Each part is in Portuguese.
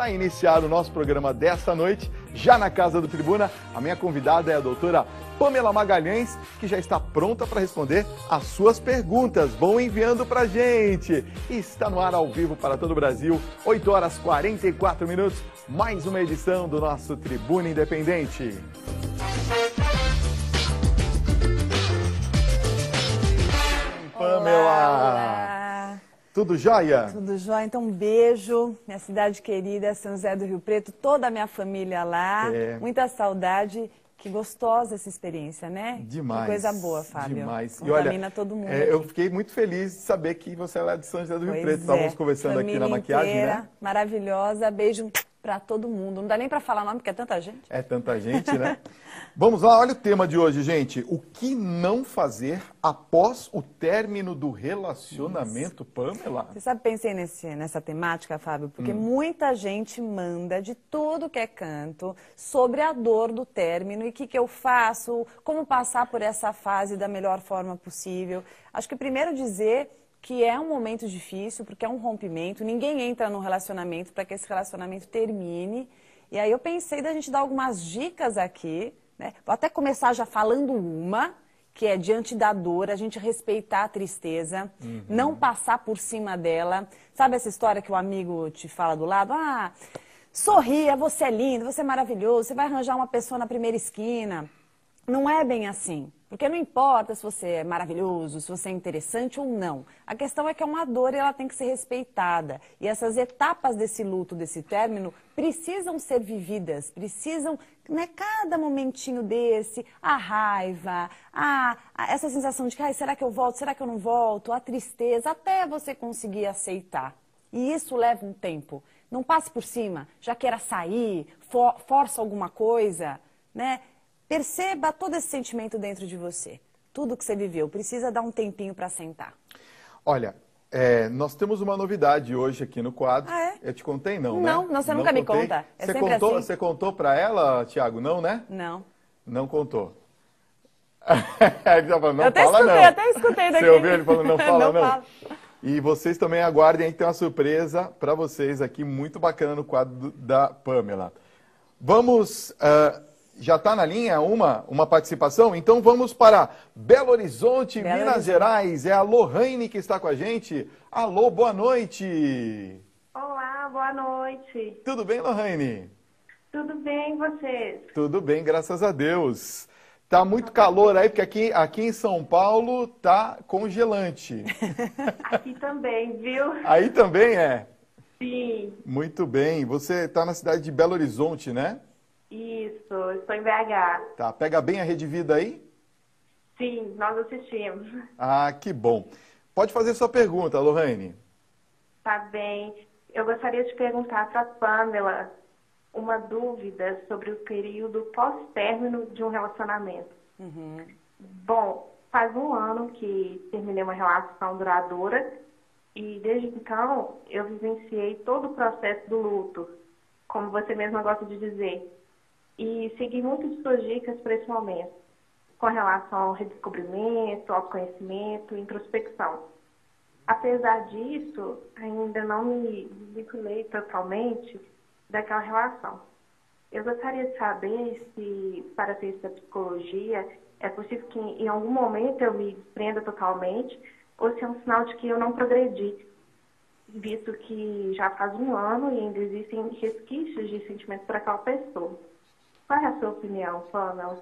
para iniciar o nosso programa desta noite, já na Casa do Tribuna, a minha convidada é a doutora Pamela Magalhães, que já está pronta para responder as suas perguntas. Vão enviando para a gente. Está no ar ao vivo para todo o Brasil, 8 horas 44 minutos, mais uma edição do nosso Tribuna Independente. Pamela! Olá. Tudo jóia? Tudo jóia, então um beijo, minha cidade querida, São José do Rio Preto, toda a minha família lá, muita saudade, que gostosa essa experiência, né? Demais. Que coisa boa, Fábio. Demais. Contamina e olha, todo mundo. Eu fiquei muito feliz de saber que você é lá de São José do Rio Preto, estávamos conversando família aqui na maquiagem, inteira, né? Maravilhosa, beijo pra todo mundo, não dá nem pra falar nome porque é tanta gente. É tanta gente, né? Vamos lá, olha o tema de hoje, gente. O que não fazer após o término do relacionamento, Pamela? Você sabe, pensei nessa temática, Fábio, porque muita gente manda de tudo que é canto sobre a dor do término e o que eu faço, como passar por essa fase da melhor forma possível. Acho que primeiro dizer que é um momento difícil, porque é um rompimento, ninguém entra num relacionamento para que esse relacionamento termine. E aí eu pensei da gente dar algumas dicas aqui, né? Vou até começar já falando uma, que é diante da dor, a gente respeitar a tristeza, não passar por cima dela. Sabe essa história que o amigo te fala do lado? Ah, sorria, você é lindo, você é maravilhoso, você vai arranjar uma pessoa na primeira esquina. Não é bem assim, porque não importa se você é maravilhoso, se você é interessante ou não. A questão é que é uma dor e ela tem que ser respeitada. E essas etapas desse luto, desse término, precisam ser vividas, precisam, né, cada momentinho desse, a raiva, essa sensação de que, será que eu volto, será que eu não volto, a tristeza, até você conseguir aceitar. E isso leva um tempo. Não passe por cima, já queira sair, força alguma coisa, né? Perceba todo esse sentimento dentro de você. Tudo que você viveu. Precisa dar um tempinho para sentar. Olha, nós temos uma novidade hoje aqui no quadro. Ah, é? Eu te contei, não, Não, né? não, você nunca me conta. É você sempre contou, assim. Você contou para ela, Thiago? Não, né? Não. Não contou. Ele tá falando, não fala não. Eu até escutei daqui. Você ouviu ele falando, não fala não? Fala. E vocês também aguardem, que tem uma surpresa para vocês aqui, muito bacana no quadro da Pamela. Vamos... Já está na linha uma participação? Então vamos para Belo Horizonte, Minas Gerais. É a Lohane que está com a gente. Alô, boa noite. Olá, boa noite. Tudo bem, Lohane? Tudo bem, e vocês? Tudo bem, graças a Deus. Tá muito calor aí, porque aqui em São Paulo tá congelante. Aqui também, viu? Aí também é? Sim. Muito bem. Você está na cidade de Belo Horizonte, né? Isso, estou em BH. Tá, pega bem a Rede Vida aí? Sim, nós assistimos. Ah, que bom. Pode fazer sua pergunta, Lohane. Tá bem. Eu gostaria de perguntar para a Pamela uma dúvida sobre o período pós-término de um relacionamento. Bom, faz um ano que terminei uma relação duradoura e desde então eu vivenciei todo o processo do luto, como você mesma gosta de dizer. E segui muitas de suas dicas para esse momento, com relação ao redescobrimento, autoconhecimento, introspecção. Apesar disso, ainda não me vinculei totalmente daquela relação. Eu gostaria de saber se, para a ciência da psicologia, é possível que em algum momento eu me desprenda totalmente, ou se é um sinal de que eu não progredi, visto que já faz um ano e ainda existem resquícios de sentimento por aquela pessoa. Qual é a sua opinião, Pamela?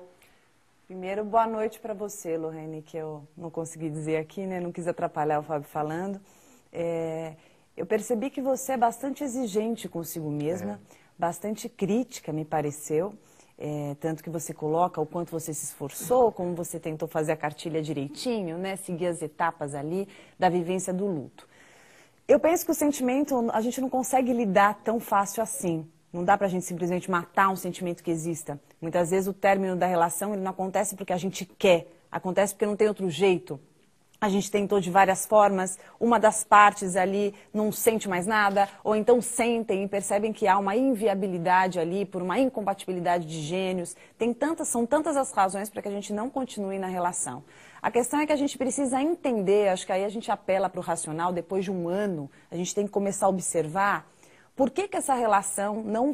Primeiro, boa noite para você, Lohane, que eu não consegui dizer aqui, né? Não quis atrapalhar o Fábio falando. Eu percebi que você é bastante exigente consigo mesma, bastante crítica, me pareceu. Tanto que você coloca o quanto você se esforçou, como você tentou fazer a cartilha direitinho, né? Seguir as etapas ali da vivência do luto. Eu penso que o sentimento, a gente não consegue lidar tão fácil assim. Não dá pra gente simplesmente matar um sentimento que exista. Muitas vezes o término da relação ele não acontece porque a gente quer, acontece porque não tem outro jeito. A gente tentou de várias formas, uma das partes ali não sente mais nada, ou então sentem e percebem que há uma inviabilidade ali por uma incompatibilidade de gênios. São tantas as razões para que a gente não continue na relação. A questão é que a gente precisa entender, acho que aí a gente apela para o racional, depois de um ano, a gente tem que começar a observar Por que essa relação não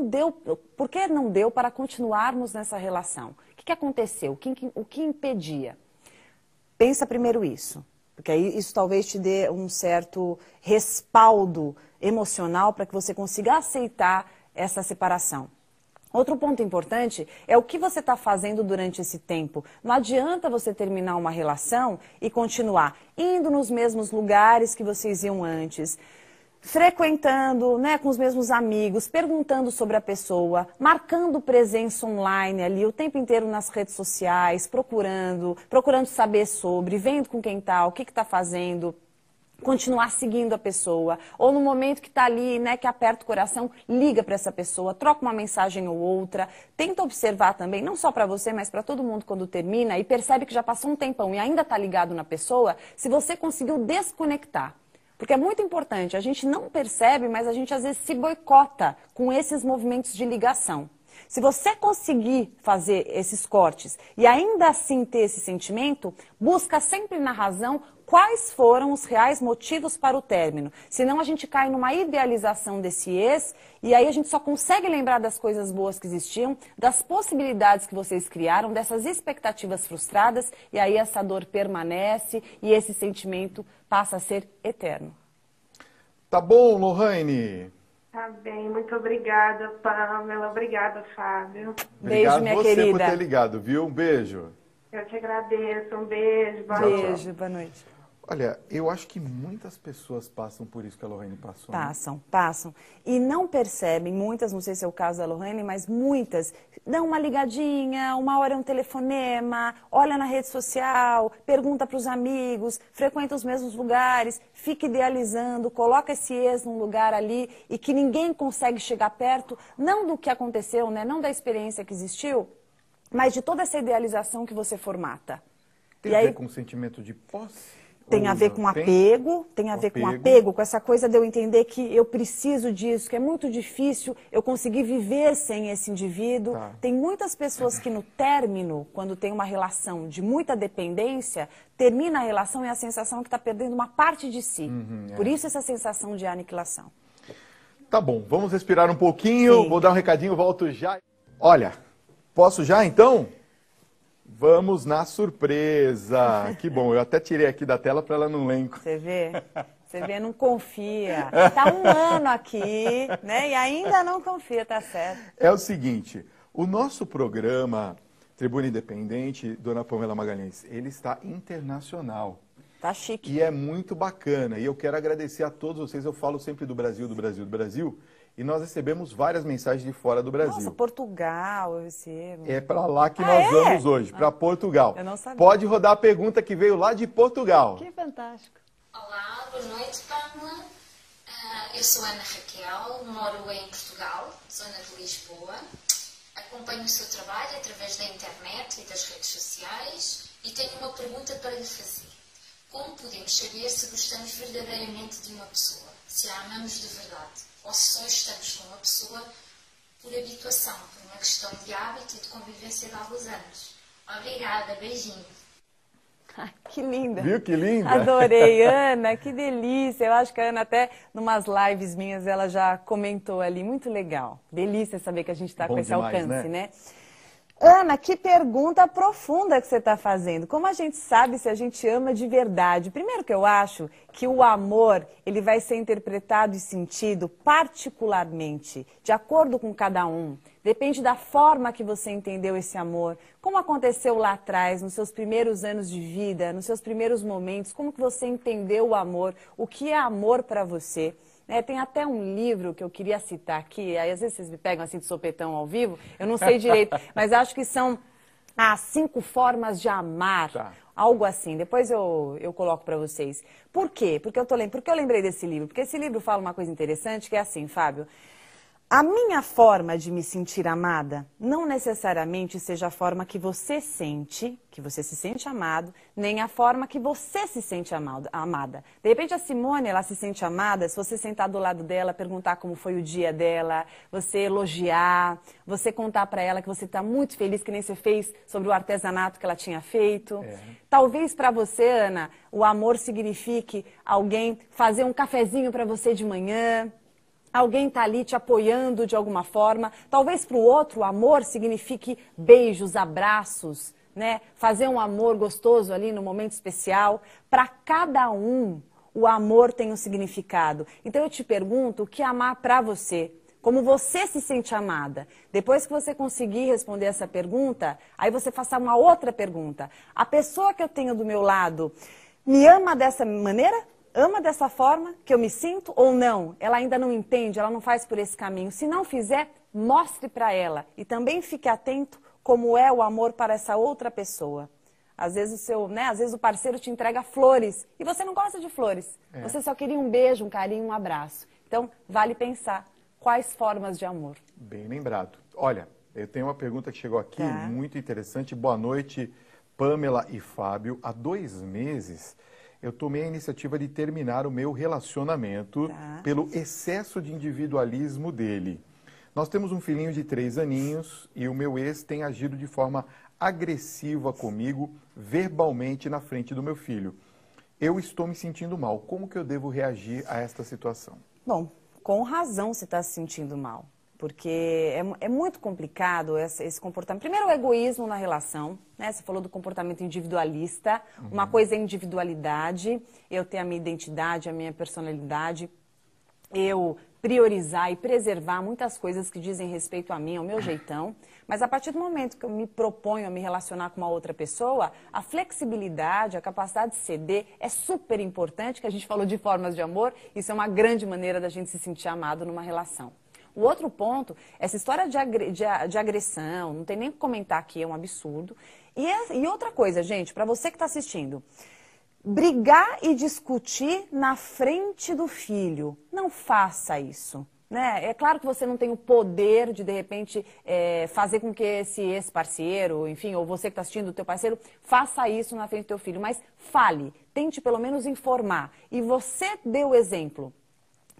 deu, por que não deu para continuarmos nessa relação? O que aconteceu? O que impedia? Pensa primeiro isso, porque aí isso talvez te dê um certo respaldo emocional para que você consiga aceitar essa separação. Outro ponto importante é o que você está fazendo durante esse tempo. Não adianta você terminar uma relação e continuar indo nos mesmos lugares que vocês iam antes, frequentando, né, com os mesmos amigos, perguntando sobre a pessoa, marcando presença online ali o tempo inteiro nas redes sociais, procurando saber sobre, vendo com quem está, o que está fazendo. Continuar seguindo a pessoa, ou no momento que está ali, né, que aperta o coração, liga para essa pessoa, troca uma mensagem ou outra, tenta observar também, não só para você, mas para todo mundo quando termina, e percebe que já passou um tempão e ainda está ligado na pessoa, se você conseguiu desconectar. Porque é muito importante, a gente não percebe, mas a gente às vezes se boicota com esses movimentos de ligação. Se você conseguir fazer esses cortes e ainda assim ter esse sentimento, busca sempre na razão quais foram os reais motivos para o término. Senão a gente cai numa idealização desse ex e aí a gente só consegue lembrar das coisas boas que existiam, das possibilidades que vocês criaram, dessas expectativas frustradas e aí essa dor permanece e esse sentimento passa a ser eterno. Tá bom, Lohane? Tá bem, muito obrigada, Pamela. Obrigada, Fábio. Beijo, minha querida. Obrigado você por ter ligado, viu? Um beijo. Eu te agradeço. Um beijo. Boa noite. Beijo, boa noite. Olha, eu acho que muitas pessoas passam por isso que a Lohane passou. Passam. E não percebem, muitas, não sei se é o caso da Lohane, mas muitas, dão uma ligadinha, uma hora é um telefonema, olha na rede social, pergunta para os amigos, frequenta os mesmos lugares, fica idealizando, coloca esse ex num lugar ali e que ninguém consegue chegar perto, não do que aconteceu, né, não da experiência que existiu, mas de toda essa idealização que você formata. Tem a ver com o sentimento de posse? Tem a ver com apego, com essa coisa de eu entender que eu preciso disso, que é muito difícil eu conseguir viver sem esse indivíduo. Tá. Tem muitas pessoas que no término, quando tem uma relação de muita dependência, termina a relação e a sensação é que está perdendo uma parte de si. Por isso essa sensação de aniquilação. Tá bom, vamos respirar um pouquinho, Sim. Vou dar um recadinho, volto já. Olha, posso já então? Vamos na surpresa. Que bom, eu até tirei aqui da tela para ela não ler. Você vê, não confia. Está um ano aqui, né? E ainda não confia, tá certo. É o seguinte, o nosso programa Tribuna Independente, Dona Pamela Magalhães, ele está internacional. Tá chique. E é muito bacana. E eu quero agradecer a todos vocês. Eu falo sempre do Brasil. E nós recebemos várias mensagens de fora do Brasil. Nossa, Portugal eu recebo. É para lá que nós vamos hoje, para Portugal. Eu não sabia. Pode rodar a pergunta que veio lá de Portugal. Que fantástico. Olá, boa noite, Pamela. Eu sou Ana Raquel, moro em Portugal, zona de Lisboa. Acompanho o seu trabalho através da internet e das redes sociais e tenho uma pergunta para lhe fazer. Como podemos saber se gostamos verdadeiramente de uma pessoa, se a amamos de verdade, ou se só estamos com uma pessoa por habituação, por uma questão de hábito e de convivência de alguns anos? Obrigada, beijinho. Ai, que linda. Viu que linda? Adorei, Ana, que delícia. Eu acho que a Ana até, numas lives minhas, ela já comentou ali, muito legal. Delícia saber que a gente está com esse demais, alcance, né? Ana, que pergunta profunda que você está fazendo. Como a gente sabe se a gente ama de verdade? Primeiro que eu acho que o amor, ele vai ser interpretado e sentido particularmente, de acordo com cada um. Depende da forma que você entendeu esse amor, como aconteceu lá atrás, nos seus primeiros anos de vida, nos seus primeiros momentos, como que você entendeu o amor, o que é amor para você. Tem até um livro que eu queria citar aqui, aí às vezes vocês me pegam assim de sopetão ao vivo, eu não sei direito, mas acho que são as 5 formas de amar, Tá. Algo assim. Depois eu coloco para vocês. Por quê? Porque eu lembrei desse livro? Porque esse livro fala uma coisa interessante que é assim, Fábio. A minha forma de me sentir amada não necessariamente seja a forma que você se sente amado, nem a forma que você se sente amada. De repente a Simone, ela se sente amada se você sentar do lado dela, perguntar como foi o dia dela, você elogiar, você contar para ela que você está muito feliz, que nem você fez sobre o artesanato que ela tinha feito. Talvez para você, Ana, o amor signifique alguém fazer um cafezinho para você de manhã. Alguém está ali te apoiando de alguma forma. Talvez para o outro, amor signifique beijos, abraços, né? Fazer um amor gostoso ali no momento especial. Para cada um, o amor tem um significado. Então eu te pergunto, o que é amar para você? Como você se sente amada? Depois que você conseguir responder essa pergunta, aí você faça uma outra pergunta. A pessoa que eu tenho do meu lado me ama dessa maneira? Ama dessa forma que eu me sinto ou não? Ela ainda não entende, ela não faz por esse caminho. Se não fizer, mostre para ela. E também fique atento como é o amor para essa outra pessoa. Às vezes às vezes o parceiro te entrega flores e você não gosta de flores. Você só queria um beijo, um carinho, um abraço. Então, vale pensar quais formas de amor. Bem lembrado. Olha, eu tenho uma pergunta que chegou aqui, muito interessante. Boa noite, Pamela e Fábio. Há 2 meses... eu tomei a iniciativa de terminar o meu relacionamento pelo excesso de individualismo dele. Nós temos um filhinho de 3 aninhos e o meu ex tem agido de forma agressiva comigo, verbalmente na frente do meu filho. Eu estou me sentindo mal. Como que eu devo reagir a esta situação? Bom, com razão você está se sentindo mal. Porque é muito complicado esse comportamento. Primeiro, o egoísmo na relação, né? Você falou do comportamento individualista. Uma coisa é individualidade, eu ter a minha identidade, a minha personalidade, eu priorizar e preservar muitas coisas que dizem respeito a mim, ao meu jeitão. Mas a partir do momento que eu me proponho a me relacionar com uma outra pessoa, a flexibilidade, a capacidade de ceder é super importante, que a gente falou de formas de amor, isso é uma grande maneira da gente se sentir amado numa relação. O outro ponto, essa história de agressão, não tem nem o que comentar aqui, é um absurdo. E outra coisa, gente, para você que está assistindo, brigar e discutir na frente do filho, não faça isso. Né? É claro que você não tem o poder de repente, fazer com que esse ex-parceiro, enfim, ou você que está assistindo, o teu parceiro, faça isso na frente do teu filho. Mas fale, tente pelo menos informar. E você dê o exemplo.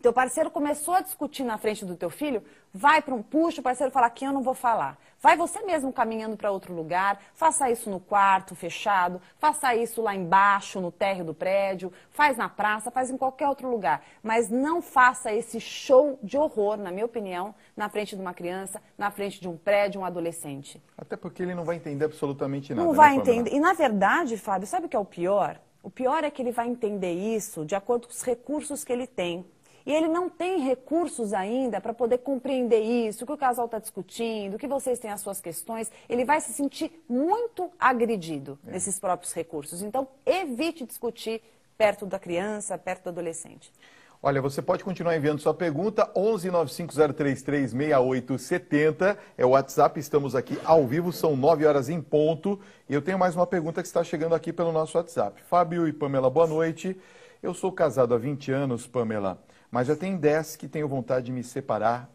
Teu parceiro começou a discutir na frente do teu filho, vai para puxa o parceiro fala, aqui eu não vou falar. Vai você mesmo caminhando para outro lugar, faça isso no quarto fechado, faça isso lá embaixo, no térreo do prédio, faz na praça, faz em qualquer outro lugar. Mas não faça esse show de horror, na minha opinião, na frente de uma criança, na frente de um prédio, um adolescente. Até porque ele não vai entender absolutamente nada. Não vai entender. E na verdade, Fábio, sabe o que é o pior? O pior é que ele vai entender isso de acordo com os recursos que ele tem. E ele não tem recursos ainda para poder compreender isso, o que o casal está discutindo, o que vocês têm as suas questões. Ele vai se sentir muito agredido nesses próprios recursos. Então, evite discutir perto da criança, perto do adolescente. Olha, você pode continuar enviando sua pergunta, 11 95033 6870, é o WhatsApp, estamos aqui ao vivo, são 9 horas em ponto. E eu tenho mais uma pergunta que está chegando aqui pelo nosso WhatsApp. Fábio e Pamela, boa noite. Eu sou casado há 20 anos, Pamela. Mas já tem 10 que tenho vontade de me separar.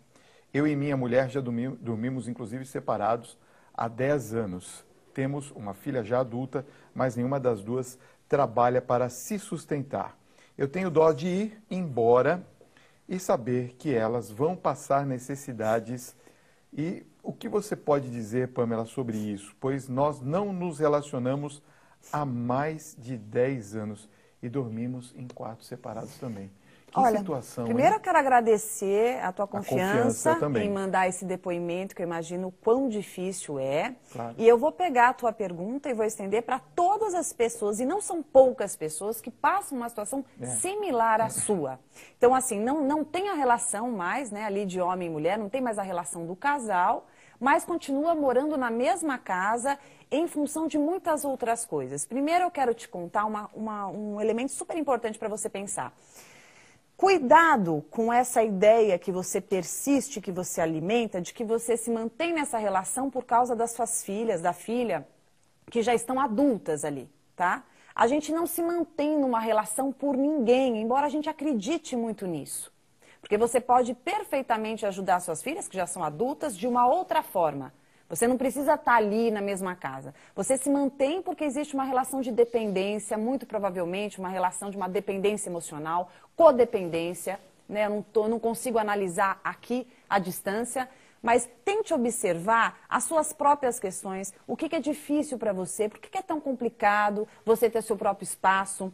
Eu e minha mulher já dormimos, inclusive, separados há 10 anos. Temos uma filha já adulta, mas nenhuma das duas trabalha para se sustentar. Eu tenho dó de ir embora e saber que elas vão passar necessidades. E o que você pode dizer, Pamela, sobre isso? Pois nós não nos relacionamos há mais de 10 anos e dormimos em quartos separados também. Que situação, primeiro hein? Eu quero agradecer a tua confiança também. em mandar esse depoimento, que eu imagino o quão difícil é. Claro. E eu vou pegar a tua pergunta e vou estender para todas as pessoas, e não são poucas pessoas, que passam uma situação similar à sua. Então, assim, não tem a relação mais, né, ali de homem e mulher, não tem mais a relação do casal, mas continua morando na mesma casa em função de muitas outras coisas. Primeiro, eu quero te contar um elemento super importante para você pensar. Cuidado com essa ideia que você persiste, que você alimenta, de que você se mantém nessa relação por causa das suas filhas, da filha, que já estão adultas ali, tá? A gente não se mantém numa relação por ninguém, embora a gente acredite muito nisso. Porque você pode perfeitamente ajudar suas filhas, que já são adultas, de uma outra forma. Você não precisa estar ali na mesma casa. Você se mantém porque existe uma relação de dependência, muito provavelmente uma relação de uma dependência emocional, codependência, né? Eu não consigo analisar aqui à distância, mas tente observar as suas próprias questões, o que é difícil para você, por que é tão complicado você ter seu próprio espaço,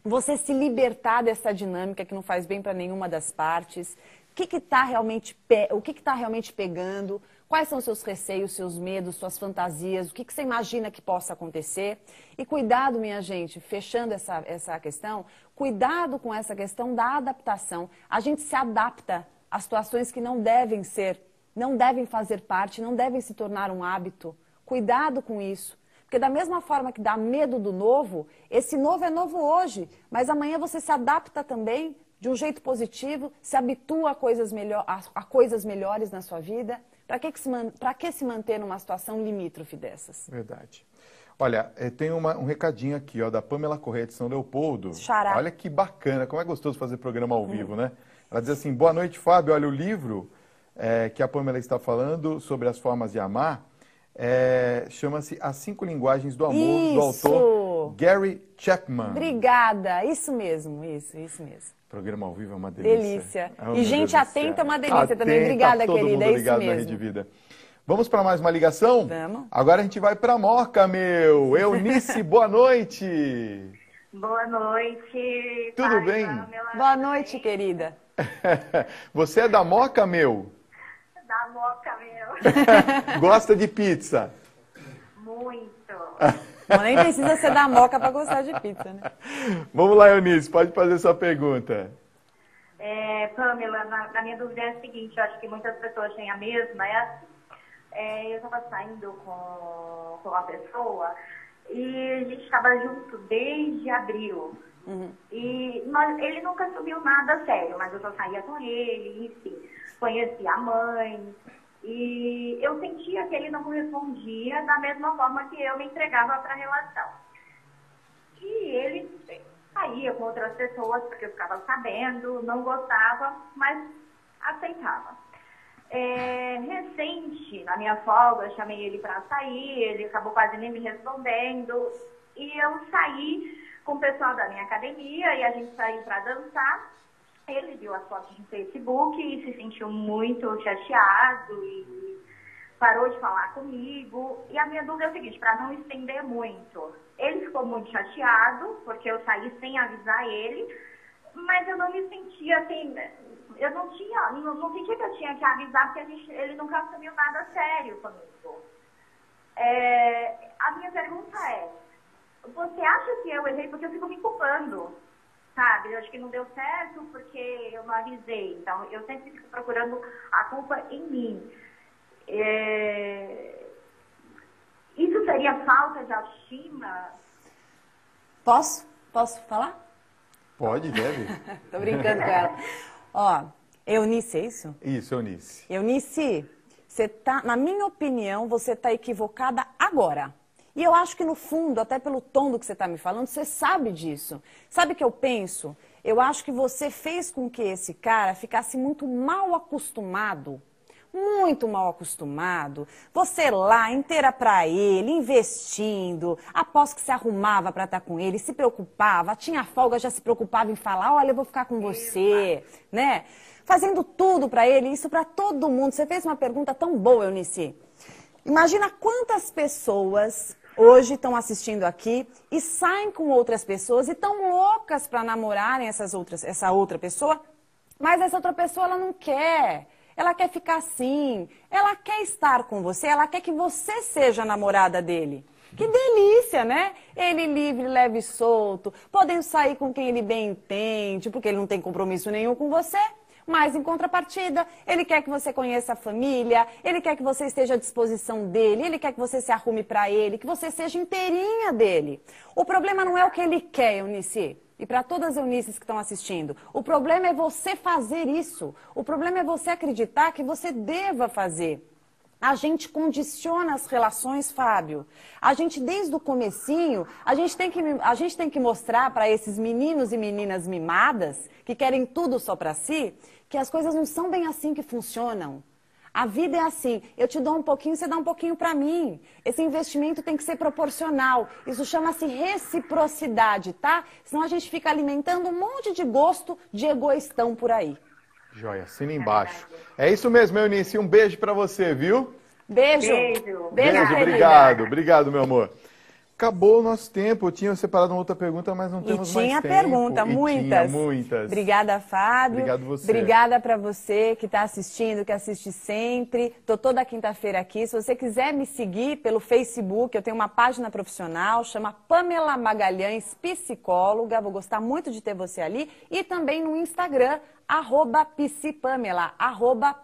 você se libertar dessa dinâmica que não faz bem para nenhuma das partes. o que está realmente pegando, quais são os seus receios, seus medos, suas fantasias, o que você imagina que possa acontecer. E cuidado, minha gente, fechando essa questão, cuidado com essa questão da adaptação. A gente se adapta a situações que não devem fazer parte, não devem se tornar um hábito. Cuidado com isso. Porque da mesma forma que dá medo do novo, esse novo é novo hoje, mas amanhã você se adapta também de um jeito positivo, se habitua a coisas melhores na sua vida. Para que se manter numa situação limítrofe dessas? Verdade. Olha, tem um recadinho aqui, ó, da Pamela Corrêa de São Leopoldo. Xará. Olha que bacana, como é gostoso fazer programa ao vivo, né? Ela diz assim, boa noite, Fábio. Olha, o livro que a Pamela está falando sobre as formas de amar chama-se As 5 Linguagens do Amor, do autor Gary Chapman. Obrigada, isso mesmo, isso mesmo. Programa ao vivo é uma delícia. Delícia. Oh, e gente atenta é uma delícia também. Obrigada, todo querida, mundo é isso ligado na mesmo. Rede Vida. Vamos para mais uma ligação? Vamos. Agora a gente vai para Moca, meu. Eunice, boa noite. Boa noite. Tudo bem? Boa noite, querida. Você é da Moca, meu? Da Moca, meu. Gosta de pizza? Muito. Não, nem precisa ser da Moca para gostar de pizza, né? Vamos lá, Eunice, pode fazer sua pergunta. Pamela, na minha dúvida é a seguinte, eu acho que muitas pessoas têm a mesma, eu estava saindo com uma pessoa e a gente estava junto desde abril. E ele nunca assumiu nada sério, mas eu só saía com ele, enfim, conheci a mãe. E eu sentia que ele não respondia da mesma forma que eu me entregava para a relação. E ele saía com outras pessoas, porque eu ficava sabendo, não gostava, mas aceitava. Recente, na minha folga, eu chamei ele para sair, ele acabou quase nem me respondendo. E eu saí com o pessoal da minha academia e a gente saiu para dançar. Ele viu as fotos no Facebook e se sentiu muito chateado e parou de falar comigo. E a minha dúvida é o seguinte, para não estender muito, ele ficou muito chateado porque eu saí sem avisar ele, mas eu não me sentia assim, eu não sentia que eu tinha que avisar porque ele nunca assumiu nada sério comigo. A minha pergunta é, você acha que eu errei? Porque eu fico me culpando. Sabe, eu acho que não deu certo porque eu não avisei. Então, eu sempre fico procurando a culpa em mim. Isso seria falta de autoestima? Posso falar? Pode, deve. Tô brincando com ela. Ó, Eunice, é isso? Isso, Eunice. Eunice, na minha opinião, você está equivocada agora. E eu acho que no fundo, até pelo tom do que você está me falando, você sabe disso. Sabe o que eu penso? Eu acho que você fez com que esse cara ficasse muito mal acostumado. Muito mal acostumado. Você lá, inteira pra ele, investindo. Após que se arrumava pra estar com ele, se preocupava, tinha folga, já se preocupava em falar, olha, eu vou ficar com você, né? Fazendo tudo pra ele, isso pra todo mundo. Você fez uma pergunta tão boa, Eunice. Imagina quantas pessoas hoje estão assistindo aqui e saem com outras pessoas e estão loucas para namorarem essa outra pessoa, mas essa outra pessoa ela não quer. Ela quer ficar assim, ela quer estar com você, ela quer que você seja a namorada dele. Que delícia, né? Ele livre, leve e solto, podendo sair com quem ele bem entende, porque ele não tem compromisso nenhum com você. Mas, em contrapartida, ele quer que você conheça a família, ele quer que você esteja à disposição dele, ele quer que você se arrume para ele, que você seja inteirinha dele. O problema não é o que ele quer, Eunice, e para todas as Eunices que estão assistindo. O problema é você fazer isso. O problema é você acreditar que você deva fazer. A gente condiciona as relações, Fábio. A gente, desde o comecinho, a gente tem que mostrar para esses meninos e meninas mimadas, que querem tudo só para si, que as coisas não são bem assim que funcionam. A vida é assim, eu te dou um pouquinho, você dá um pouquinho para mim. Esse investimento tem que ser proporcional. Isso chama-se reciprocidade, tá? Senão a gente fica alimentando um monte de gosto de egoístão por aí. Joia, assina embaixo. É isso mesmo, Eunice. Um beijo pra você, viu? Beijo. Beijo. Beijo, querida. Obrigado, meu amor. acabou o nosso tempo. Eu tinha separado uma outra pergunta, mas não temos mais tempo. Pergunta, muitas. Tinha muitas. Obrigada, Fábio. Obrigado você. Obrigada para você que está assistindo, que assiste sempre. Estou toda quinta-feira aqui. Se você quiser me seguir pelo Facebook, eu tenho uma página profissional, chama Pamela Magalhães Psicóloga. Vou gostar muito de ter você ali. E também no Instagram, @psipamela,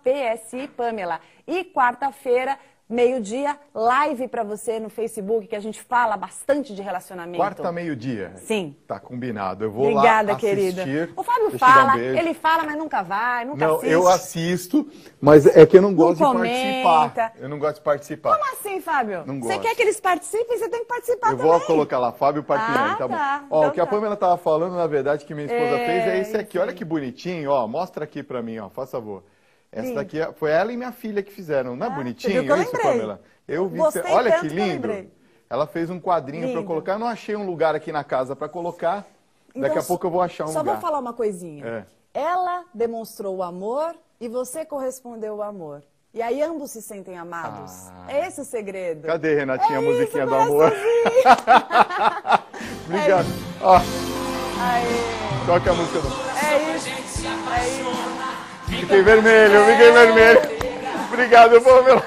@psipamela. E quarta-feira, meio-dia, live pra você no Facebook, que a gente fala bastante de relacionamento. Quarta, meio-dia? Sim. Tá combinado. Eu vou Obrigada, lá assistir. Querida. O Fábio Deixa eu fala, dar um beijo. ele fala, mas nunca vai, nunca Não, assiste. eu assisto, mas é que eu não gosto de comenta. participar. Eu não gosto de participar. Como assim, Fábio? Não Você gosto. quer que eles participem? Você tem que participar Eu também. vou colocar lá, Fábio Parquinelli, tá bom? tá. Ó, Então o que a tá. Pamela tava falando, na verdade, que minha esposa fez é esse aqui. sim. Olha que bonitinho, ó. Mostra aqui pra mim, ó. Faz favor. Essa Lindo. daqui foi ela e minha filha que fizeram. Não é bonitinho você viu que eu isso, lembrei. Pamela? Eu vi. Gostei Olha tanto que que eu lindo. lembrei. Ela fez um quadrinho pra eu Lindo. colocar. Eu não achei um lugar aqui na casa pra colocar. Daqui Então, a pouco eu vou achar um só lugar. vou falar uma coisinha. É. Ela demonstrou o amor e você correspondeu o amor. E aí ambos se sentem amados. É esse o segredo. Cadê, Renatinha, a É musiquinha isso, do amor? Obrigado. Ó, Aê. toca a música do amor. É isso. É isso. Fiquei vermelho, fiquei vermelho. Obrigado, Pamela.